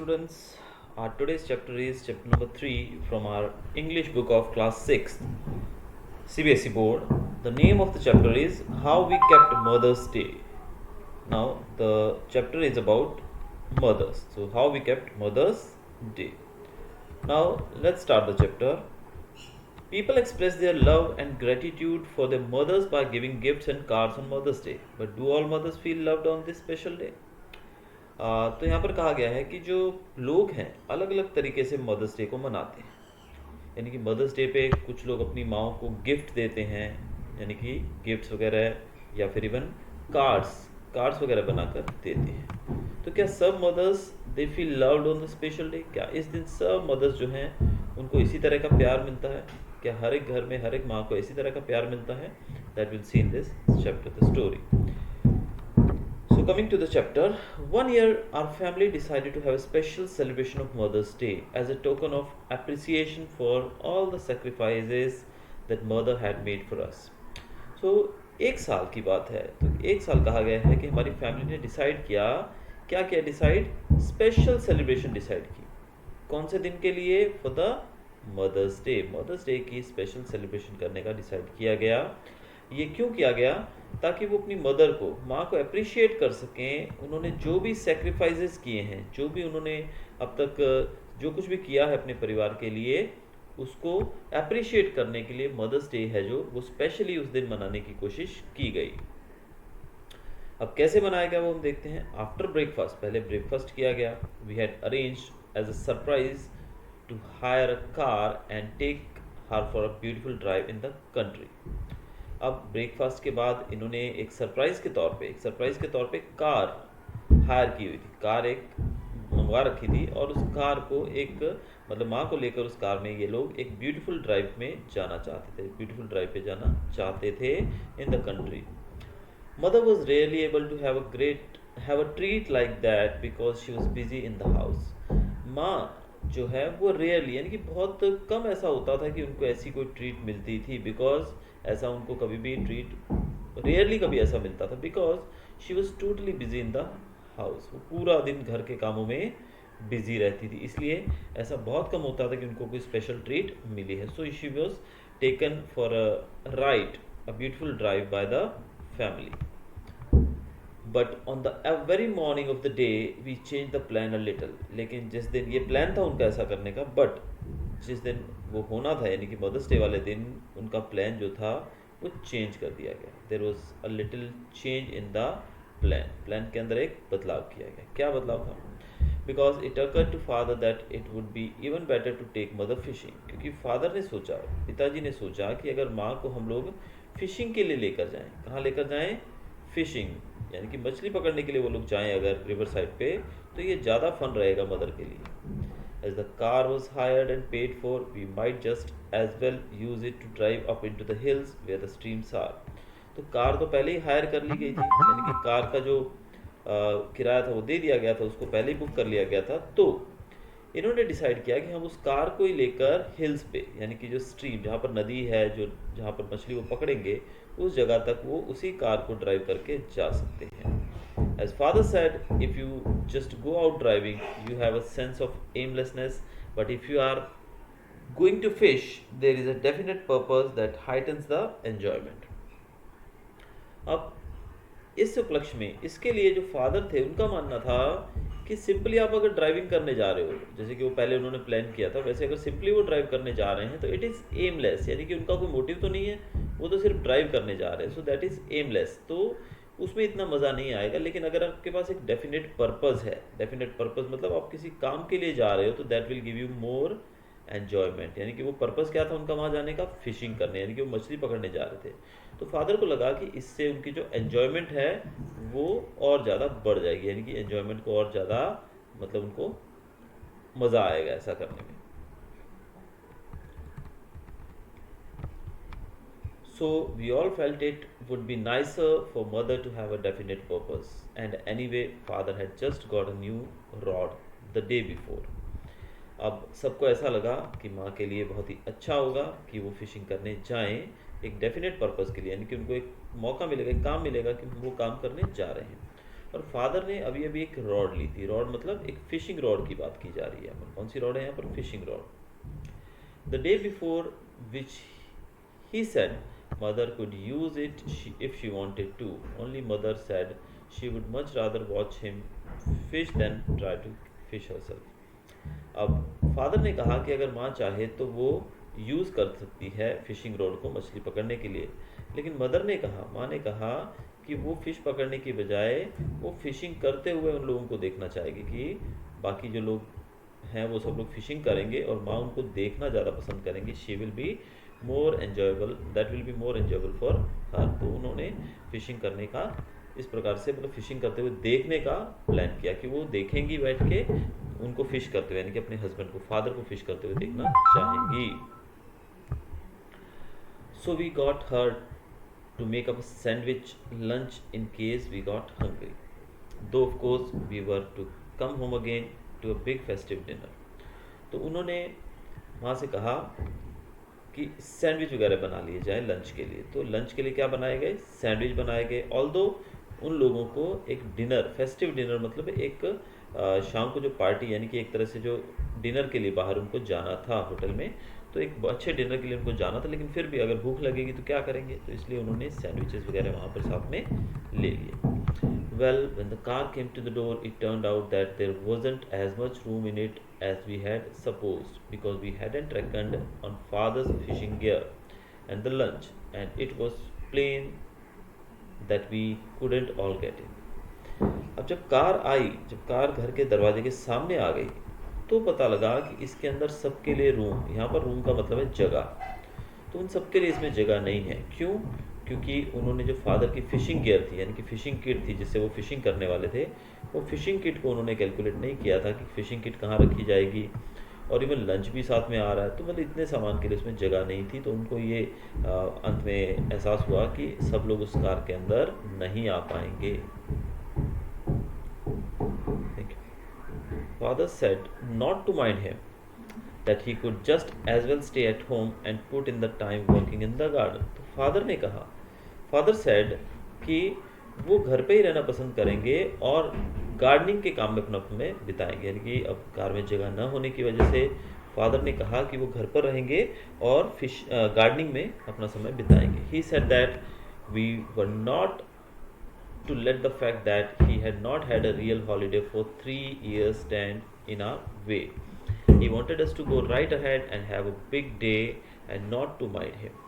students. Our today's chapter is chapter number 3 from our English book of class 6th CBSE board. The name of the chapter is How We Kept Mother's Day. Now the chapter is about mothers. So how we kept Mother's Day. Now let's start the chapter. People express their love and gratitude for their mothers by giving gifts and cards on Mother's Day. But do all mothers feel loved on this special day? तो यहाँ पर कहा गया है कि जो लोग हैं अलग अलग तरीके से मदर्स डे को मनाते हैं। यानी कि मदर्स डे पे कुछ लोग अपनी माओ को गिफ्ट देते हैं, यानी कि गिफ्ट्स वगैरह, या फिर इवन कार्ड्स वगैरह बनाकर देते हैं। तो क्या सब mothers they feel loved on the special day? क्या इस दिन सब मदर्स जो हैं उनको इसी तरह का प्यार मिलता है? क्या हर एक घर में हर एक माँ को इसी तरह का प्यार मिलता है? That will see in this chapter the story. So coming to the chapter, one year our family decided to have a special celebration of Mother's Day as a token of appreciation for all the sacrifices that mother had made for us. So एक साल की बात है, तो एक साल कहा गया है कि हमारी फैमिली ने डिसाइड किया, क्या किया डिसाइड? स्पेशल सेलिब्रेशन डिसाइड की। कौन से दिन के लिए? For the mother's day. Mother's day की स्पेशल सेलिब्रेशन करने का डिसाइड किया गया। ये क्यों किया गया? ताकि वो अपनी मदर को, माँ को अप्रिशिएट कर सकें। उन्होंने जो भी सेक्रीफाइसेस किए हैं, जो भी उन्होंने अब तक जो कुछ भी किया है अपने परिवार के लिए, उसको अप्रिशिएट करने के लिए मदर्स डे है जो वो स्पेशली उस दिन मनाने की कोशिश की गई। अब कैसे मनाया गया वो हम देखते हैं। आफ्टर ब्रेकफास्ट, पहले ब्रेकफास्ट किया गया। We had arranged as a surprise to hire a car and take her for a beautiful drive in the country. अब ब्रेकफास्ट के बाद इन्होंने एक सरप्राइज़ के तौर पे कार हायर की हुई थी, कार एक मंगवा रखी थी, और उस कार को एक मतलब माँ को लेकर उस कार में ये लोग एक ब्यूटीफुल ड्राइव में जाना चाहते थे in the country. Mother was rarely able to have a treat like that because she was busy in the house. माँ जो है वो रेयरली, यानी कि बहुत कम ऐसा होता था कि उनको ऐसी कोई ट्रीट मिलती थी, बिकॉज ऐसा उनको कभी भी रेयरली कभी ऐसा मिलता था, because she was totally busy in the house. वो पूरा दिन घर के कामों में बिजी रहती थी, इसलिए ऐसा बहुत कम होता था कि उनको कोई स्पेशल ट्रीट मिली है। So she was taken for a ride, a beautiful drive by the family. But on the very morning of the day we change the plan a little. लेकिन जिस दिन ये प्लान था उनका ऐसा करने का, बट जिस दिन वो होना था, यानी कि मदर्स डे वाले दिन, उनका प्लान जो था वो चेंज कर दिया गया। There was a little change in the plan के अंदर एक बदलाव किया गया। क्या बदलाव था? Because it occurred to father that it would be even better to take mother fishing. क्योंकि फादर ने सोचा, पिताजी ने सोचा कि अगर माँ को हम लोग फिशिंग के लिए लेकर जाएं। कहाँ लेकर जाएं? फिशिंग, यानी कि मछली पकड़ने के लिए वो लोग जाएं अगर रिवर साइड पे, तो ये ज़्यादा फन रहेगा मदर के लिए। As the car was hired and paid for, we might just as well use it to drive up into the hills where the streams are. तो कार तो पहले ही हायर कर ली गई थी, यानी कि कार का जो किराया था वो दे दिया गया था, उसको पहले ही बुक कर लिया गया था। तो इन्होंने डिसाइड किया कि हम उस कार को ही लेकर हिल्स पे, यानी कि जो स्ट्रीम जहाँ पर नदी है, जो जहाँ पर मछली वो पकड़ेंगे, उस जगह तक वो उसी कार को ड्राइव करके जा सकते हैं। As father said, if you just go out driving, you have a sense of aimlessness. But if you are going to fish, there is a definite purpose that heightens the enjoyment. अब इस उपलक्ष्य में, इसके लिए जो father थे उनका मानना था कि सिंपली आप अगर ड्राइविंग करने जा रहे हो, जैसे कि वो पहले उन्होंने प्लान किया था, वैसे अगर सिंपली वो ड्राइव करने जा रहे हैं तो इट इज़ एमलेस, यानी कि उनका कोई मोटिव तो नहीं है, वो तो सिर्फ ड्राइव करने जा रहे हैं। सो दैट इज़ एमलेस, तो उसमें इतना मज़ा नहीं आएगा। लेकिन अगर आपके पास एक डेफिनेट पर्पज़ है, डेफिनेट पर्पज़ मतलब आप किसी काम के लिए जा रहे हो, तो that will give you more enjoyment. यानी कि वो पर्पज़ क्या था उनका वहाँ जाने का? फिशिंग करने, यानी कि वो मछली पकड़ने जा रहे थे। तो फादर को लगा कि इससे उनकी जो एन्जॉयमेंट है वो और ज़्यादा बढ़ जाएगी, यानी कि एन्जॉयमेंट को और ज़्यादा मतलब उनको मज़ा आएगा ऐसा करने में। So we all felt it would be nicer for mother to have a definite purpose, and anyway father had just got a new rod the day before. अब सबको ऐसा लगा कि माँ के लिए बहुत ही अच्छा होगा कि वो फिशिंग करने जाएं एक डेफिनेट पर्पस के लिए, यानी कि उनको एक मौका मिलेगा, एक काम मिलेगा कि वो काम करने जा रहे हैं। और फादर ने अभी अभी एक रॉड ली थी। रॉड मतलब एक फिशिंग रॉड की बात की जा रही है। कौन सी रॉड है यहाँ पर? Fishing rod. The day before which he said mother could use it if she wanted to. Only mother said she would much rather watch him fish than try to fish herself. अब father ने कहा कि अगर माँ चाहे तो वो use कर सकती है फिशिंग रॉड को मछली पकड़ने के लिए, लेकिन मदर ने कहा, माँ ने कहा कि वो फिश पकड़ने की बजाय वो फिशिंग करते हुए उन लोगों को देखना चाहेगी कि बाकी जो लोग हैं वो सब लोग फिशिंग करेंगे और माँ उनको देखना ज़्यादा पसंद करेंगी। She will be more enjoyable, that will be more enjoyable for her. तो उन्होंने फिशिंग करने का इस प्रकार से मतलब फिशिंग करते हुए देखने का प्लान किया कि वो देखेंगी बैठ के उनको फिश करते हुए, यानी कि अपने हस्बैंड को, फादर को फिश करते हुए देखना चाहेंगी। So we got her to make up sandwich lunch in case we got hungry, though of course we were to come home again to a big festive dinner. तो उन्होंने वहाँ से कहा कि सैंडविच वगैरह बना लिए जाए लंच के लिए। तो लंच के लिए क्या बनाए गए? सैंडविच बनाए गए। ऑल्दो उन लोगों को एक डिनर, फेस्टिव डिनर मतलब एक शाम को जो पार्टी, यानी कि एक तरह से जो डिनर के लिए बाहर उनको जाना था होटल में, तो एक अच्छे डिनर के लिए उनको जाना था, लेकिन फिर भी अगर भूख लगेगी तो क्या करेंगे, तो इसलिए उन्होंने सैंडविचेस वगैरह वहाँ पर साथ में ले लिए। Well, when the car came to the door, it turned out that there wasn't as much room in it as we had supposed, because we hadn't reckoned on father's fishing gear and the lunch, and it was plain that we couldn't all get in. अब जब car आई, जब car घर के दरवाजे के सामने आ गई, तो पता लगा कि इसके अंदर सबके लिए रूम, यहाँ पर रूम का मतलब है जगह, तो उन सबके लिए इसमें जगह नहीं है। क्यों? क्योंकि उन्होंने जो फादर की फ़िशिंग गियर थी, यानी कि फ़िशिंग किट थी जिससे वो फ़िशिंग करने वाले थे, वो फ़िशिंग किट को उन्होंने कैलकुलेट नहीं किया था कि फ़िशिंग किट कहाँ रखी जाएगी, और इवन लंच भी साथ में आ रहा है, तो मतलब इतने सामान के लिए उसमें जगह नहीं थी। तो उनको ये अंत में एहसास हुआ कि सब लोग उस कार के अंदर नहीं आ पाएंगे। Father said not to mind him, that he could just as well stay at home and put in the time working in the garden. तो फादर ने कहा, फादर सेड कि वो घर पे ही रहना पसंद करेंगे और गार्डनिंग के काम में अपना समय बिताएंगे, यानी कि अब कार में जगह न होने की वजह से फादर ने कहा कि वो घर पर रहेंगे और गार्डनिंग में अपना समय बिताएंगे। He said that we were not to let the fact that he had not had a real holiday for 3 years stand in our way. He wanted us to go right ahead and have a big day and not to mind him.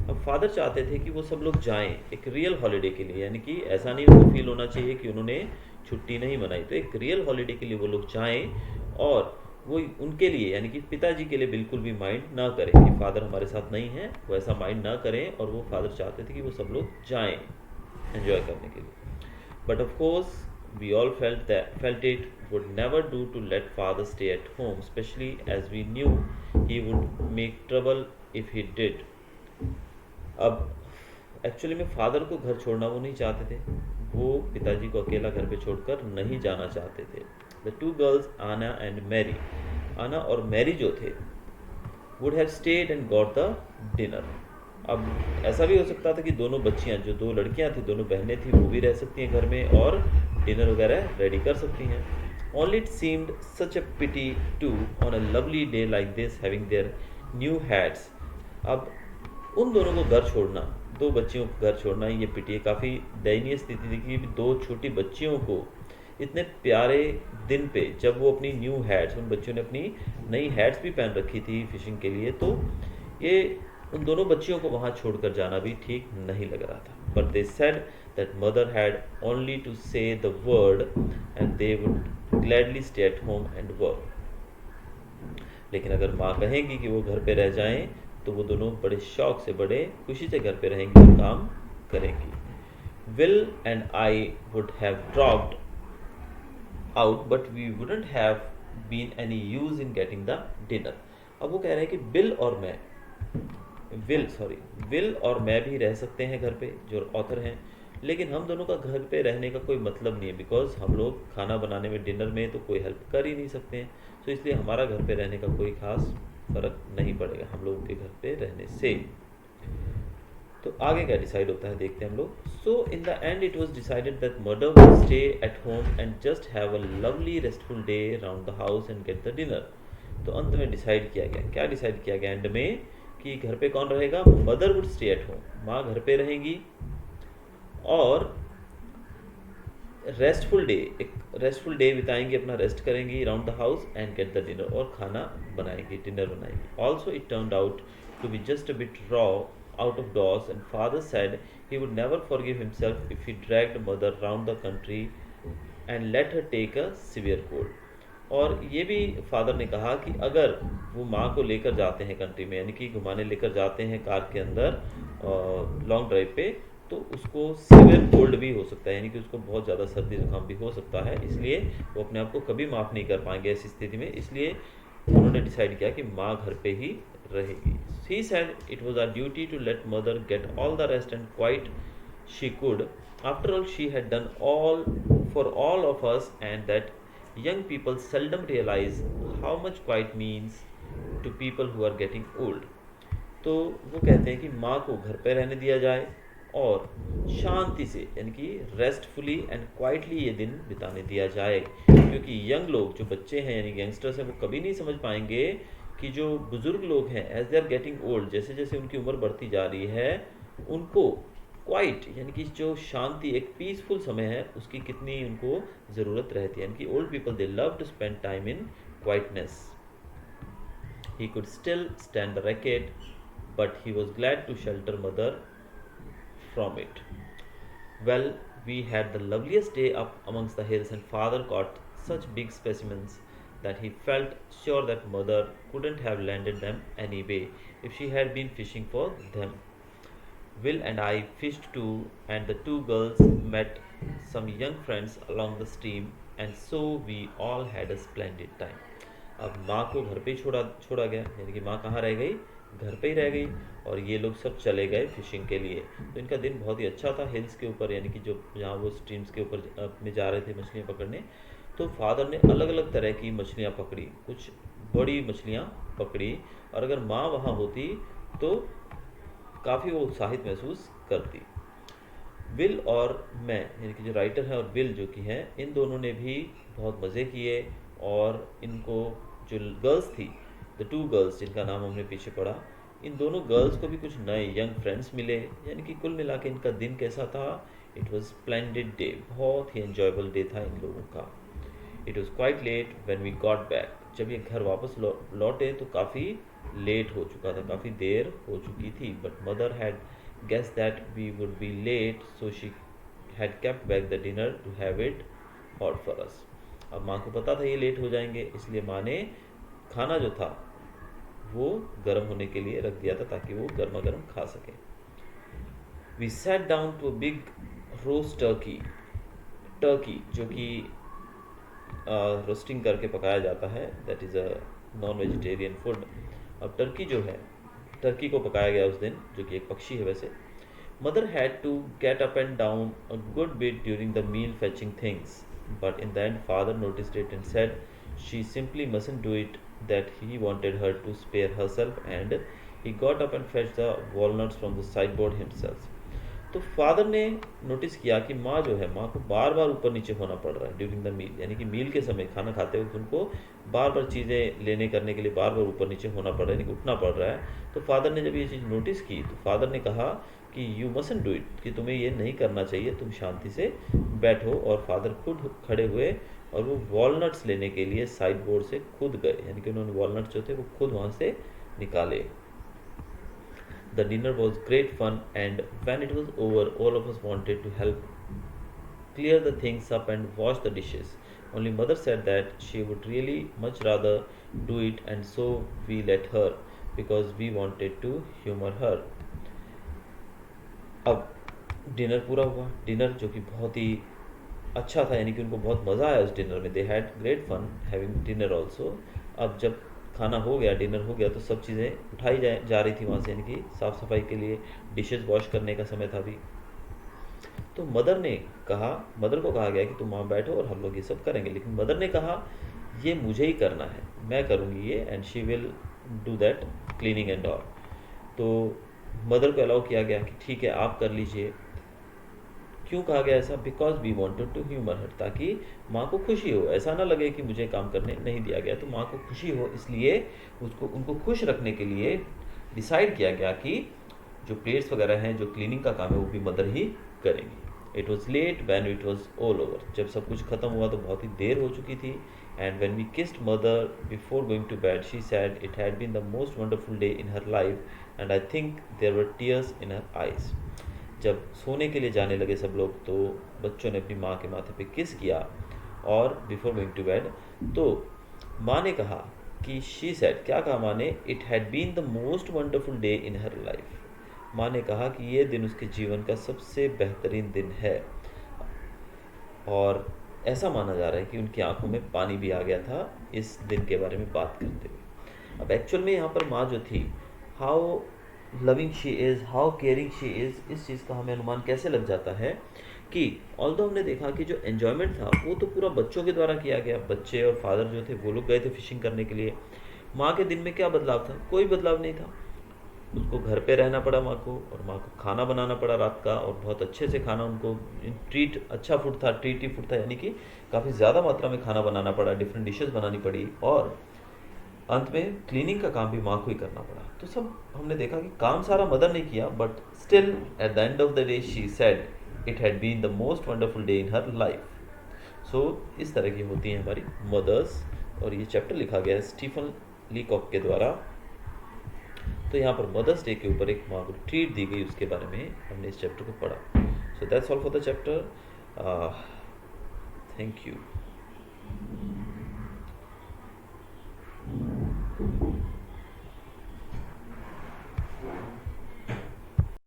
अब father चाहते थे कि वो सब लोग जाएं एक real holiday के लिए, यानी कि ऐसा नहीं उनको फील होना चाहिए कि उन्होंने छुट्टी नहीं मनाई, तो एक रियल हॉलीडे के लिए वो लोग जाएं और वो उनके लिए, यानी कि पिताजी के लिए बिल्कुल भी माइंड ना करें कि फादर हमारे साथ नहीं है, वो ऐसा माइंड ना करें, और वो फादर चाहते थे कि वो सब लोग जाएं एंजॉय करने के लिए। But of course, we all felt it would never do to let father stay at home, especially as we knew he would make trouble if he did. अब एक्चुअली में फादर को घर छोड़ना वो नहीं चाहते थे, वो पिताजी को अकेला घर पे छोड़कर नहीं जाना चाहते थे। The two girls, Anna and Mary, आना और मैरी जो थे, would have stayed and got the dinner. अब ऐसा भी हो सकता था कि दोनों बच्चियां, जो दो लड़कियां थी, दोनों बहनें थी, वो भी रह सकती हैं घर में और डिनर वगैरह रेडी कर सकती हैं। Only it seemed such a pity too on a lovely day like this having their new hats. अब उन दोनों को घर छोड़ना, दो बच्चियों को घर छोड़ना, ये पिटी है, काफ़ी दयनीय स्थिति थी कि दो छोटी बच्चियों को इतने प्यारे दिन पे, जब वो अपनी न्यू हैट्स, उन बच्चियों ने अपनी नई हैट्स भी पहन रखी थी फिशिंग के लिए, तो ये उन दोनों बच्चियों को वहाँ छोड़कर जाना भी ठीक नहीं लग रहा था। But they said that mother had only to say the word and they would gladly stay at home and work. लेकिन अगर माँ कहेंगी कि वो घर पे रह जाएं, तो वो दोनों बड़े शौक से, बड़े खुशी से घर पे रहेंगी और काम करेंगी। Will and I would have dropped out, but we wouldn't have been any use in getting the dinner. अब वो कह रहे हैं कि विल और मैं भी रह सकते हैं घर पे, जो ऑथर हैं, लेकिन हम दोनों का घर पे रहने का कोई मतलब नहीं है, बिकॉज हम लोग खाना बनाने में, डिनर में तो कोई हेल्प कर ही नहीं सकते हैं, तो इसलिए हमारा घर पे रहने का कोई खास फर्क नहीं पड़ेगा हम लोगों के घर पे रहने से। तो आगे क्या डिसाइड होता है देखते हैं हम लोग. So in the end it was decided that mother would stay at home and just have a lovely restful day around the house and get the dinner. तो अंत में डिसाइड किया गया, क्या डिसाइड किया गया एंड में, कि घर पे कौन रहेगा, mother would stay at home, माँ घर पे रहेंगी और रेस्टफुल डे, एक रेस्टफुल डे बिताएंगे, अपना रेस्ट करेंगी around the house and get the dinner, और खाना बनाएंगे, डिनर बनाएंगे. Also it turned out to be just a bit raw out of doors and father said he would never forgive himself if he dragged mother round the country and let her take a severe cold. और ये भी father ने कहा कि अगर वो माँ को लेकर जाते हैं कंट्री में, यानी कि घुमाने लेकर जाते हैं कार के अंदर लॉन्ग ड्राइव पे, तो उसको सीवियर कोल्ड भी हो सकता है, यानी कि उसको बहुत ज़्यादा सर्दी जुकाम भी हो सकता है. इसलिए वो अपने आप को कभी माफ़ नहीं कर पाएंगे ऐसी स्थिति में. इसलिए उन्होंने डिसाइड किया कि माँ घर पे ही रहेगी. He said it was our duty to let mother get all the rest and quiet she could. After all, she had done all for all of us, and that young people seldom realize how much quiet means to people who are getting old. तो वो कहते हैं कि माँ को घर पे रहने दिया जाए और शांति से, यानी कि रेस्टफुली एंड क्वाइटली ये दिन बिताने दिया जाए, क्योंकि यंग लोग, जो बच्चे हैं यानी गैंगस्टर्स हैं, वो कभी नहीं समझ पाएंगे कि जो बुजुर्ग लोग हैं, as they are getting old, जैसे जैसे उनकी उम्र बढ़ती जा रही है, उनको क्वाइट यानी कि जो शांति, एक पीसफुल समय है, उसकी कितनी उनको ज़रूरत रहती है. यानी कि old people they love to spend time in quietness. He could still stand the racket, but he was glad to shelter mother from it. Well, we had the loveliest day up amongst the hills, and father caught such big specimens that he felt sure that mother couldn't have landed them anyway if she had been fishing for them. Will and I fished too, and the two girls met some young friends along the stream, and so we all had a splendid time. अब माँ को घर पे ही छोड़ा छोड़ा गया, यानी कि माँ कहाँ रह गई, घर पे ही रह गई, और ये लोग सब चले गए फिशिंग के लिए. तो इनका दिन बहुत ही अच्छा था हिल्स के ऊपर, यानी कि जो जहाँ वो स्ट्रीम्स के ऊपर अपने जा रहे थे मछलियाँ पकड़ने. तो फादर ने अलग अलग तरह की मछलियाँ पकड़ी, कुछ बड़ी मछलियाँ पकड़ी, और अगर माँ वहाँ होती तो काफ़ी वो उत्साहित महसूस करती. विल और मैं, यानी कि जो राइटर है, और विल जो कि है, इन दोनों ने भी बहुत मज़े किए, और इनको जो गर्ल्स थी, द टू गर्ल्स जिनका नाम हमने पीछे पढ़ा, इन दोनों गर्ल्स को भी कुछ नए यंग फ्रेंड्स मिले. यानी कि कुल मिला के इनका दिन कैसा था, इट वॉज स्प्लेंडेड डे, बहुत ही एन्जॉयबल डे था इन लोगों का. It was quite late when we got back. जब ये घर वापस लौटे तो काफ़ी लेट हो चुका था, काफ़ी देर हो चुकी थी. But mother had guessed that we would be late, so she had kept back the dinner to have it hot for us. अब माँ को पता था ये लेट हो जाएंगे, इसलिए माँ ने खाना जो था वो गर्म होने के लिए रख दिया था, ताकि वो गर्मा गर्म खा सके. We sat down to a big roast turkey जो कि रोस्टिंग करके पकाया जाता है, that is a non vegetarian food. अब टर्की जो है, टर्की को पकाया गया उस दिन, जो कि एक पक्षी है वैसे. Mother had to get up and down a good bit during the meal fetching things, but in the end father noticed it and said she simply mustn't do it, that he wanted her to spare herself, and he got up and fetched the walnuts from the sideboard himself. तो father ने notice किया कि माँ जो है, माँ को बार बार ऊपर नीचे होना पड़ रहा है ड्यूरिंग द मील, यानी कि मील के समय खाना खाते वक्त उनको बार बार चीज़ें लेने करने के लिए बार बार ऊपर नीचे होना पड़ रहा है, यानी कि उठना पड़ रहा है. तो फादर ने जब ये चीज़ नोटिस की, तो फादर ने कहा कि यू मसंट डू इट, कि तुम्हें ये नहीं करना चाहिए, तुम शांति से बैठो. और फादर खुद खड़े हुए और वो वॉलनट्स लेने के लिए साइड बोर्ड से खुद गए, यानी कि उन्होंने वॉलनट्स जो थे वो खुद वहाँ से निकाले. The dinner was great fun, and when it was over, all of us wanted to help clear the things up and wash the dishes. Only mother said that she would really much rather do it, and so we let her, because we wanted to humor her. अब dinner पूरा हुआ, dinner जो कि बहुत ही अच्छा था, यानी कि उनको बहुत मज़ा आया उस डिनर में. They had great fun having dinner also. अब जब खाना हो गया, डिनर हो गया, तो सब चीज़ें उठाई जा रही थी वहाँ से, यानी कि साफ़ सफाई के लिए, डिशेस वॉश करने का समय था अभी. तो मदर को कहा गया कि तुम वहाँ बैठो और हम लोग ये सब करेंगे. लेकिन मदर ने कहा ये मुझे ही करना है, मैं करूँगी ये, and she will do that cleaning and all. तो मदर को अलाउ किया गया कि ठीक है आप कर लीजिए। क्यों कहा गया ऐसा? Because we wanted to humour her, ताकि माँ को खुशी हो, ऐसा ना लगे कि मुझे काम करने नहीं दिया गया, तो माँ को खुशी हो, इसलिए उसको उनको खुश रखने के लिए डिसाइड किया गया कि जो प्लेट्स वगैरह हैं, जो क्लीनिंग का काम है, वो भी मदर ही करेंगी। It was late when it was all over, जब सब कुछ खत्म हुआ तो बहुत ही देर हो चुकी थी। And when we kissed mother before going to bed she said it had been the most wonderful day in her life and I think there were tears in her eyes. जब सोने के लिए जाने लगे सब लोग, तो बच्चों ने अपनी माँ के माथे पे किस किया, और बिफोर गोइंग टू बेड, तो माँ ने कहा कि शी सेड, क्या कहा माँ ने? It had been the most wonderful day in her life. माँ ने कहा कि ये दिन उसके जीवन का सबसे बेहतरीन दिन है, और ऐसा माना जा रहा है कि उनकी आंखों में पानी भी आ गया था इस दिन के बारे में बात करते हुए। अब एक्चुअल में यहाँ पर माँ जो थी, how loving she is, how caring she is, इस चीज़ का हमें अनुमान कैसे लग जाता है कि ऑल्दो हमने देखा कि जो एन्जॉयमेंट था वो तो पूरा बच्चों के द्वारा किया गया। बच्चे और फादर जो थे वो लोग गए थे फिशिंग करने के लिए। माँ के दिन में क्या बदलाव था? कोई बदलाव नहीं था। उसको घर पे रहना पड़ा माँ को, और माँ को खाना बनाना पड़ा रात का, और बहुत अच्छे से खाना उनको ट्रीट, अच्छा फूड था, ट्रीटी फूड था, यानी कि काफ़ी ज़्यादा मात्रा में खाना बनाना पड़ा, डिफरेंट डिशेस बनानी पड़ी, और अंत में क्लीनिंग का काम भी माँ को ही करना पड़ा। तो सब हमने देखा कि काम सारा मदर ने किया, but still at the end of the day she said it had been the most wonderful day in her life. So इस तरह की होती हैं हमारी मदर्स, और ये चैप्टर लिखा गया है स्टीफन लीकॉक के द्वारा। तो यहाँ पर मदर्स डे के ऊपर एक माँ को ट्रीट दी गई, उसके बारे में हमने इस चैप्टर को पढ़ा। So that's all for the chapter. Thank you.